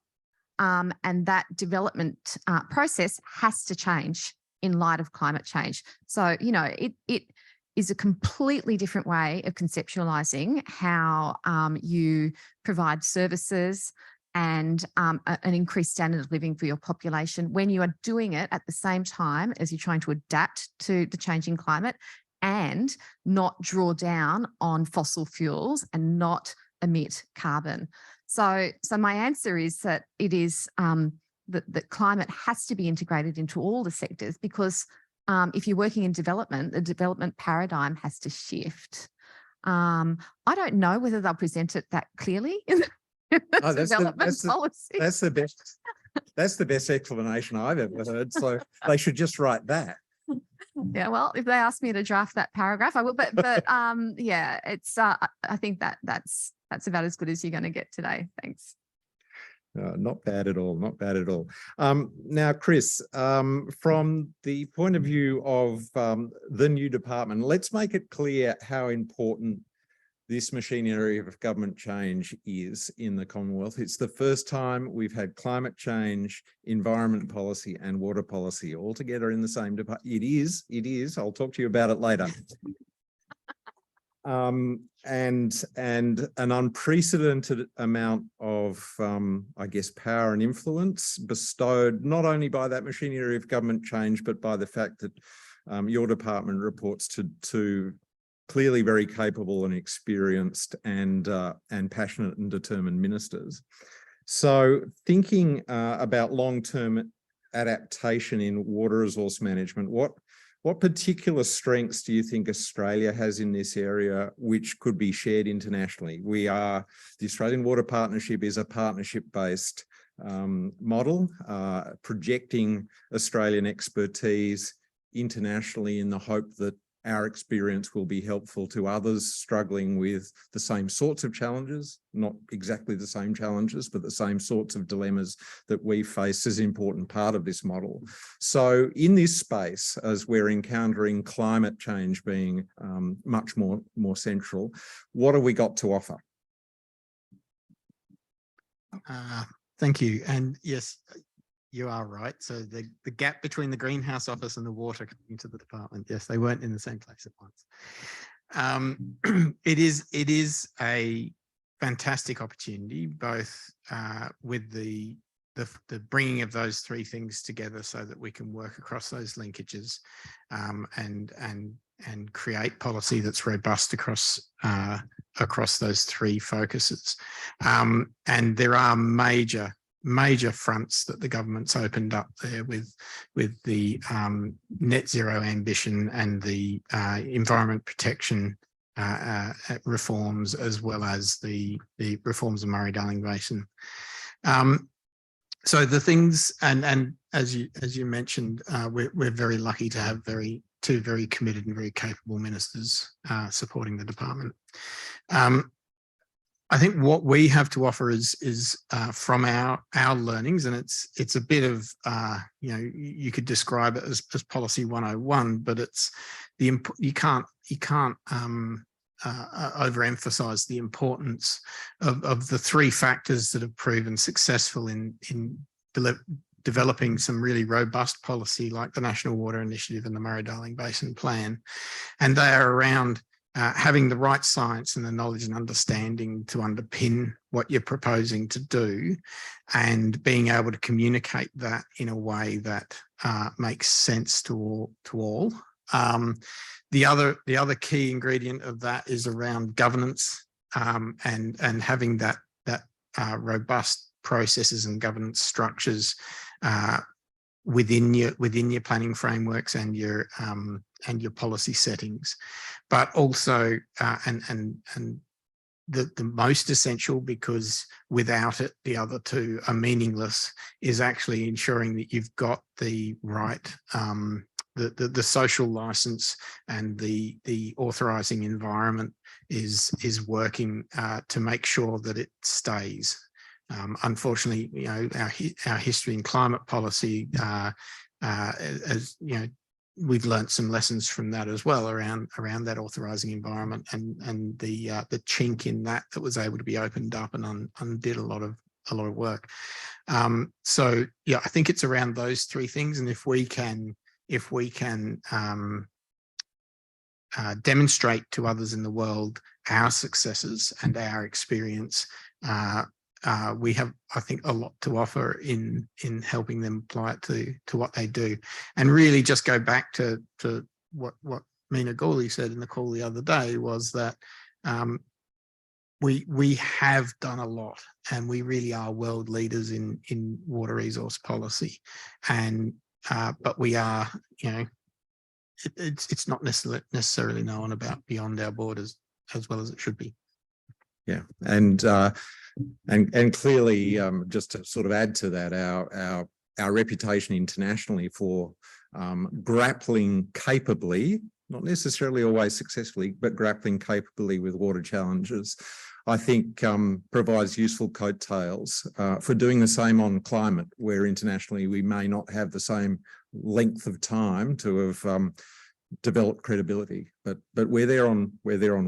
And that development process has to change in light of climate change. So, it is a completely different way of conceptualizing how you provide services and an increased standard of living for your population when you are doing it at the same time as you're trying to adapt to the changing climate and not draw down on fossil fuels and not emit carbon. So my answer is that it is that climate has to be integrated into all the sectors, because if you're working in development, the development paradigm has to shift. I don't know whether they'll present it that clearly in the Oh, development policy. That's the best. That's the best explanation I've ever heard. So they should just write that. Yeah, well, if they ask me to draft that paragraph, I will. But yeah, it's. I think that's about as good as you're going to get today. Thanks. Not bad at all. Not bad at all. Now, Chris, from the point of view of the new department, let's make it clear how important this machinery of government change is in the Commonwealth. It's the first time we've had climate change, environment policy and water policy all together in the same department. It is. I'll talk to you about it later. And an unprecedented amount of, I guess, power and influence bestowed not only by that machinery of government change, but by the fact that your department reports to clearly very capable and experienced and passionate and determined ministers. So thinking about long-term adaptation in water resource management, what particular strengths do you think Australia has in this area which could be shared internationally? The Australian Water Partnership is a partnership-based model, projecting Australian expertise internationally in the hope that our experience will be helpful to others struggling with the same sorts of challenges, not exactly the same challenges, but the same sorts of dilemmas that we face as an important part of this model. So in this space, as we're encountering climate change being much more central, what have we got to offer? Thank you. And yes, you are right. So the gap between the Greenhouse Office and the water coming to the department, yes, they weren't in the same place at once. It is a fantastic opportunity, both with the bringing of those three things together so that we can work across those linkages and create policy that's robust across those three focuses. And there are major fronts that the government's opened up there with the net zero ambition and the environment protection reforms, as well as the reforms of Murray-Darling Basin. So the things, and as you mentioned, we're very lucky to have two very committed and very capable ministers supporting the department. I think what we have to offer is from our learnings, and it's a bit of you could describe it as policy 101, but it's you can't overemphasize the importance of the three factors that have proven successful in developing some really robust policy like the National Water Initiative and the Murray-Darling Basin Plan, and they are around having the right science and the knowledge and understanding to underpin what you're proposing to do, and being able to communicate that in a way that makes sense to all. The other key ingredient of that is around governance, and having that robust processes and governance structures within your planning frameworks and your policy settings, but also and the most essential, because without it the other two are meaningless, is actually ensuring that you've got the right the social license and the authorising environment is working to make sure that it stays. Unfortunately, our history in climate policy, as we've learnt some lessons from that as well around that authorising environment and the chink in that was able to be opened up and undid a lot of work. So yeah, I think it's around those three things, and if we can demonstrate to others in the world our successes and our experience, we have, I think, a lot to offer in helping them apply it to what they do. And really just go back to what Meena Gawley said in the call the other day, was that we have done a lot, and we really are world leaders in water resource policy, and but we are, you know, it's not necessarily known about beyond our borders as well as it should be. Yeah, and clearly, just to sort of add to that, our reputation internationally for grappling capably, not necessarily always successfully, but grappling capably with water challenges, I think provides useful coattails for doing the same on climate, where internationally we may not have the same length of time to have developed credibility, but we're there on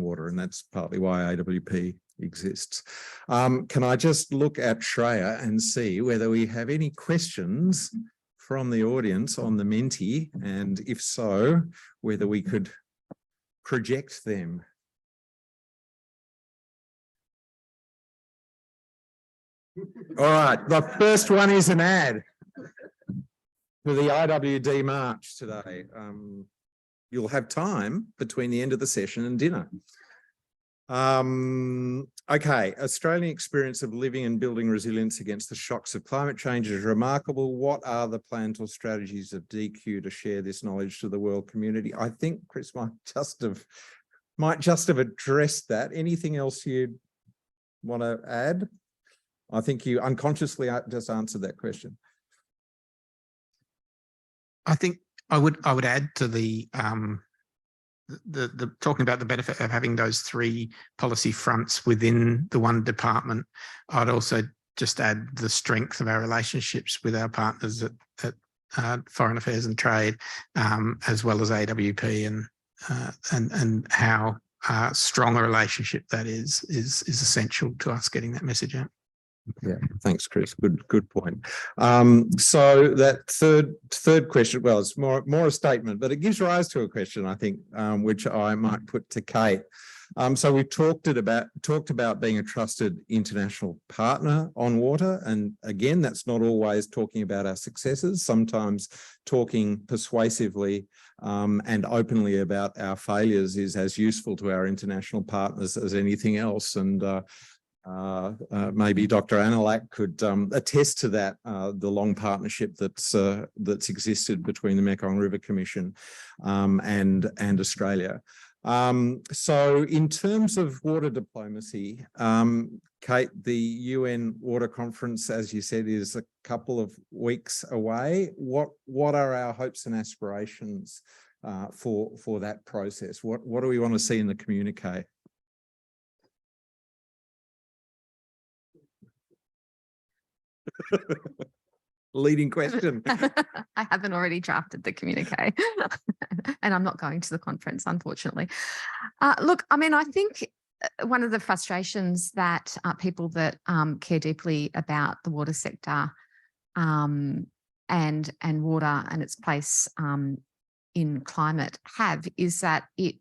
water, and that's partly why AWP exists. Can I just look at Shreya and see whether we have any questions from the audience on the Menti, and if so, whether we could project them. All right, the first one is an ad for the IWD March today. You'll have time between the end of the session and dinner. Okay, Australian experience of living and building resilience against the shocks of climate change is remarkable. What are the plans or strategies of DQ to share this knowledge to the world community? I think Chris might just have addressed that. Anything else you'd want to add? I think you unconsciously just answered that question. I think I would add to the talking about the benefit of having those three policy fronts within the one department. I'd also just add the strength of our relationships with our partners at Foreign Affairs and Trade, as well as AWP, and how strong a relationship that is essential to us getting that message out. Yeah, thanks, Chris. Good point. So that third question, well, it's more a statement, but it gives rise to a question, I think, which I might put to Kate. So we've talked about being a trusted international partner on water, and again, that's not always talking about our successes. Sometimes talking persuasively and openly about our failures is as useful to our international partners as anything else. And maybe Dr. Analak could attest to that, the long partnership that's existed between the Mekong River Commission and Australia. So in terms of water diplomacy, Kate, the UN Water Conference, as you said, is a couple of weeks away. What are our hopes and aspirations for that process? What do we want to see in the communique? Leading question. I haven't already drafted the communique and I'm not going to the conference, unfortunately. Look, I mean, I think one of the frustrations that people that care deeply about the water sector and water and its place in climate have is that it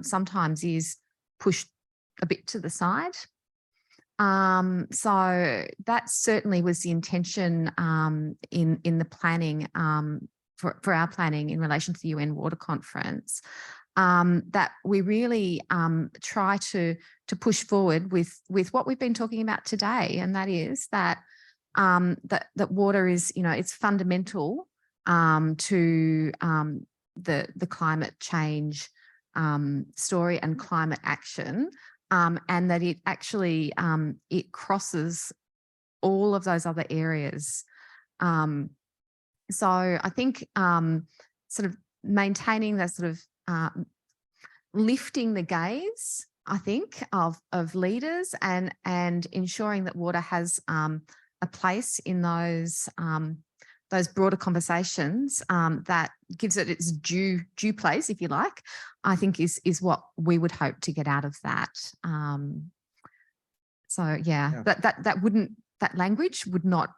sometimes is pushed a bit to the side. So that certainly was the intention in the planning for our planning in relation to the UN Water Conference, that we really try to push forward with what we've been talking about today, and that is that that water is, you know, it's fundamental to the climate change story and climate action. And that it actually, it crosses all of those other areas. So I think sort of maintaining that sort of lifting the gaze, I think, of leaders and ensuring that water has a place in those broader conversations that gives it its due place, if you like, I think is what we would hope to get out of that. So yeah. That language would not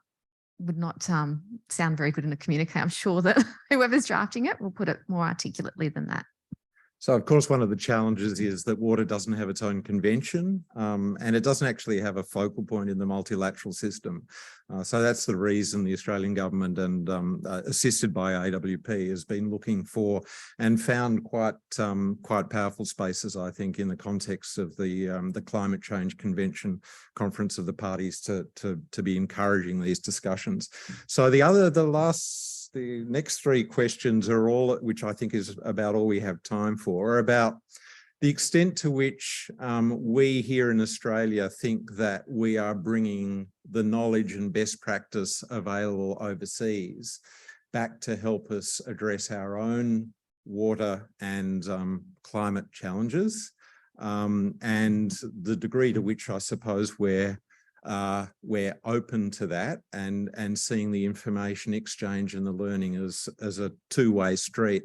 sound very good in a communique. I'm sure that whoever's drafting it will put it more articulately than that. So, of course, one of the challenges is that water doesn't have its own convention, and it doesn't actually have a focal point in the multilateral system. So that's the reason the Australian government and assisted by AWP has been looking for and found quite powerful spaces, I think, in the context of the Climate Change Convention Conference of the Parties to be encouraging these discussions. So the next three questions are all, which I think is about all we have time for, are about the extent to which we here in Australia think that we are bringing the knowledge and best practice available overseas back to help us address our own water and climate challenges, and the degree to which I suppose we're open to that and seeing the information exchange and the learning as a two-way street.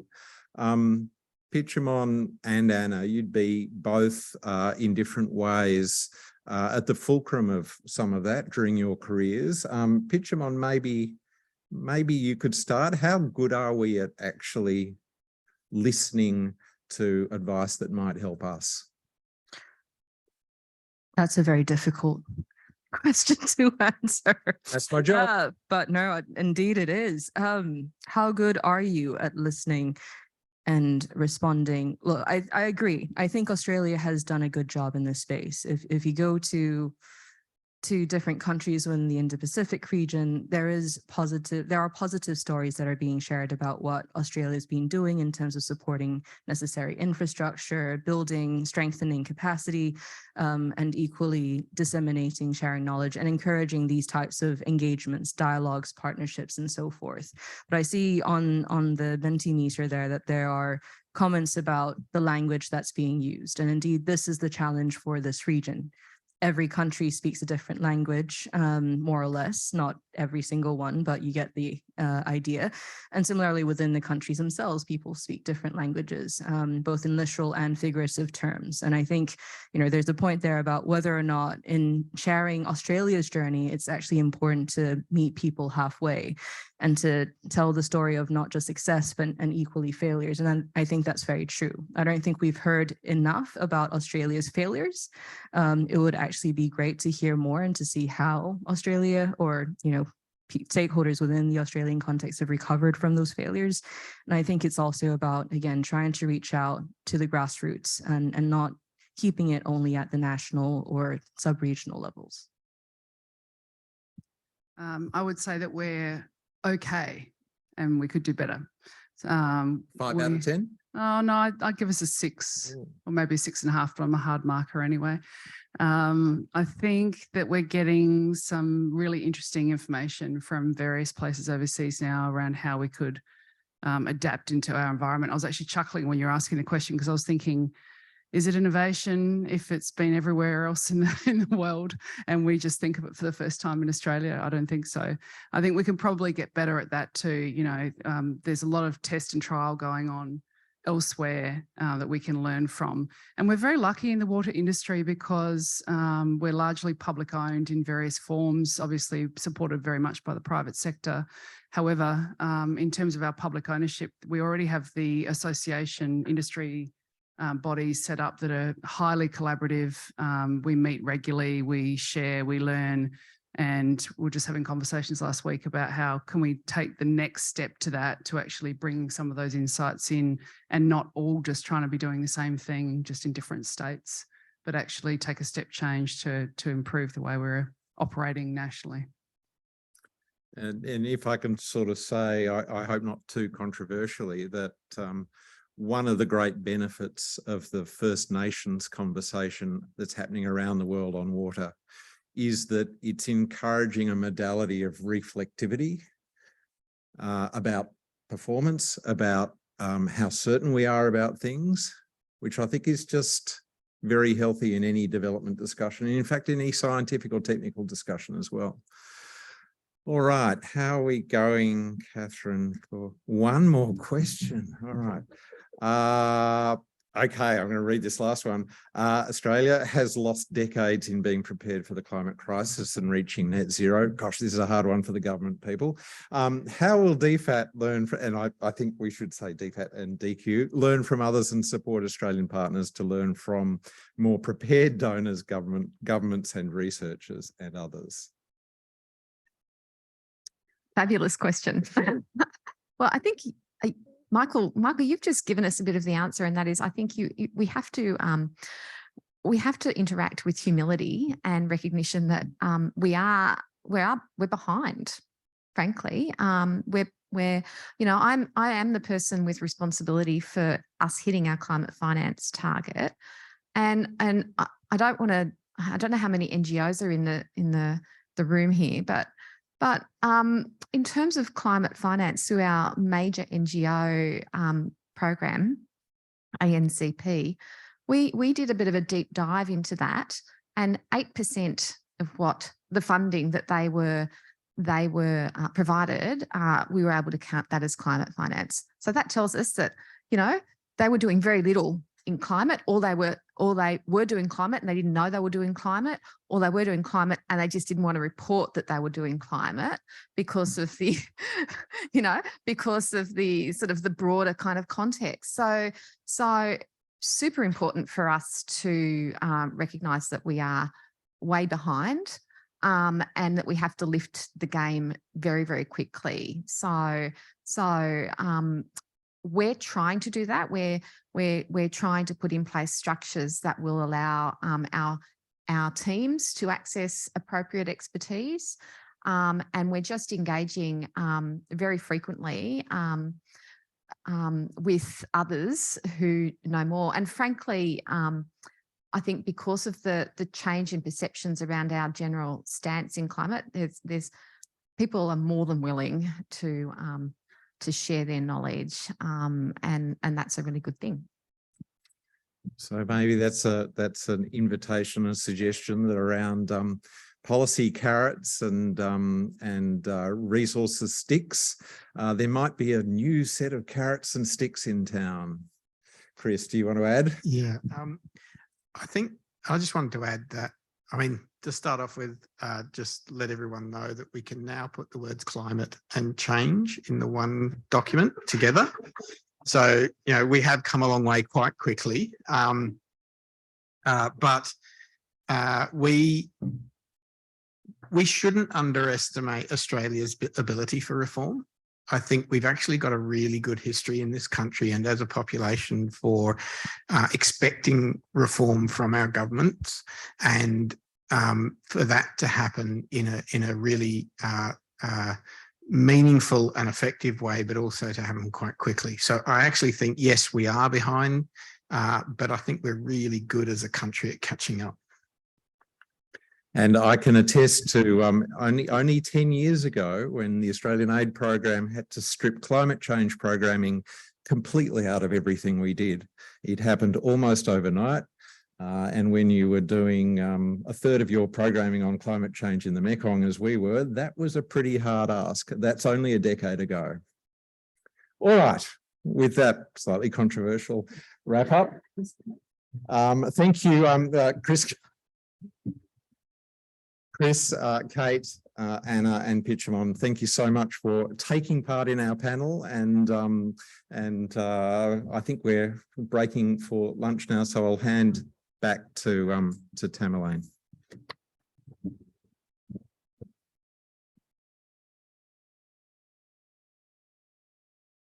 Pitchamon and Anna, you'd be both in different ways at the fulcrum of some of that during your careers. Pitchamon, maybe you could start. How good are we at actually listening to advice that might help us? That's a very difficult question to answer. That's my job. But no, indeed it is. How good are you at listening and responding? Look, I agree. I think Australia has done a good job in this space. If you go to different countries within the Indo-Pacific region, there are positive stories that are being shared about what Australia has been doing in terms of supporting necessary infrastructure, building, strengthening capacity, and equally disseminating, sharing knowledge and encouraging these types of engagements, dialogues, partnerships, and so forth. But I see on the Mentimeter there that there are comments about the language that's being used. And indeed, this is the challenge for this region. Every country speaks a different language, more or less, not every single one, but you get the idea. And similarly, within the countries themselves, people speak different languages, both in literal and figurative terms. And I think, there's a point there about whether or not in sharing Australia's journey, it's actually important to meet people halfway and to tell the story of not just success, but and equally failures. And I think that's very true. I don't think we've heard enough about Australia's failures. It would actually be great to hear more and to see how Australia or, stakeholders within the Australian context have recovered from those failures. And I think it's also about, again, trying to reach out to the grassroots and not keeping it only at the national or sub-regional levels. I would say that we're okay and we could do better. 5 out of 10? Oh, no, I'd give us a 6 or maybe 6.5, but I'm a hard marker anyway. I think that we're getting some really interesting information from various places overseas now around how we could adapt into our environment. I was actually chuckling when you were asking the question because I was thinking, is it innovation if it's been everywhere else in the world and we just think of it for the first time in Australia? I don't think so. I think we can probably get better at that too. There's a lot of test and trial going on elsewhere that we can learn from. And we're very lucky in the water industry because we're largely public owned in various forms, obviously supported very much by the private sector. However, in terms of our public ownership, we already have the association industry bodies set up that are highly collaborative. We meet regularly, we share, we learn, and we were just having conversations last week about how can we take the next step to that to actually bring some of those insights in and not all just trying to be doing the same thing just in different states, but actually take a step change to improve the way we're operating nationally. And if I can sort of say, I hope not too controversially, that one of the great benefits of the First Nations conversation that's happening around the world on water is that it's encouraging a modality of reflectivity about performance, about how certain we are about things, which I think is just very healthy in any development discussion, and in fact, in any scientific or technical discussion as well. All right, how are we going, Catherine, for one more question? All right. Okay, I'm going to read this last one. Australia has lost decades in being prepared for the climate crisis and reaching net zero. Gosh, this is a hard one for the government people. How will DFAT learn, and I think we should say DFAT and DQ, learn from others and support Australian partners to learn from more prepared donors, governments and researchers and others? Fabulous question. Well, I think Michael, you've just given us a bit of the answer, and that is, I think we have to interact with humility and recognition that we're behind. Frankly, I am the person with responsibility for us hitting our climate finance target, and I don't know how many NGOs are in the room here, but in terms of climate finance through our major NGO program, ANCP, we did a bit of a deep dive into that, and 8% of what the funding that they were provided, we were able to count that as climate finance. So that tells us that, they were doing very little in climate, or they were doing climate and they didn't know they were doing climate, or they were doing climate and they just didn't want to report that they were doing climate because of the, because of the sort of the broader kind of context. So super important for us to recognise that we are way behind, and that we have to lift the game very, very quickly. So we're trying to do that. We're trying to put in place structures that will allow our teams to access appropriate expertise, and we're just engaging very frequently with others who know more. And frankly, I think because of the change in perceptions around our general stance in climate, there's people are more than willing to share their knowledge, and that's a really good thing. So maybe that's an invitation, a suggestion that around policy carrots and resources sticks, there might be a new set of carrots and sticks in town. Chris, do you want to add? Yeah, I think I just wanted to add that, to start off with, just let everyone know that we can now put the words climate and change in the one document together. So, we have come a long way quite quickly, but we shouldn't underestimate Australia's ability for reform. I think we've actually got a really good history in this country and as a population for expecting reform from our governments, and for that to happen in a really meaningful and effective way, but also to happen quite quickly. So I actually think, yes, we are behind, but I think we're really good as a country at catching up. And I can attest to only 10 years ago, when the Australian Aid Program had to strip climate change programming completely out of everything we did. It happened almost overnight. And when you were doing a third of your programming on climate change in the Mekong, as we were, that was a pretty hard ask. That's only a decade ago. All right, with that slightly controversial wrap up. Thank you, Chris, Kate, Anna and Pitchamon, thank you so much for taking part in our panel, and I think we're breaking for lunch now, so I'll hand back to Tamerlane.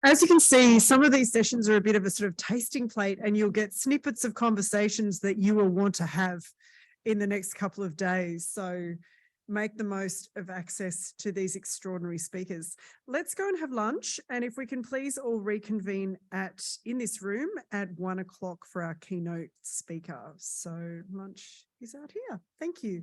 As you can see, some of these sessions are a bit of a sort of tasting plate, and you'll get snippets of conversations that you will want to have in the next couple of days. So make the most of access to these extraordinary speakers. Let's go and have lunch. And if we can please all reconvene in this room at 1 o'clock for our keynote speaker. So lunch is out here. Thank you.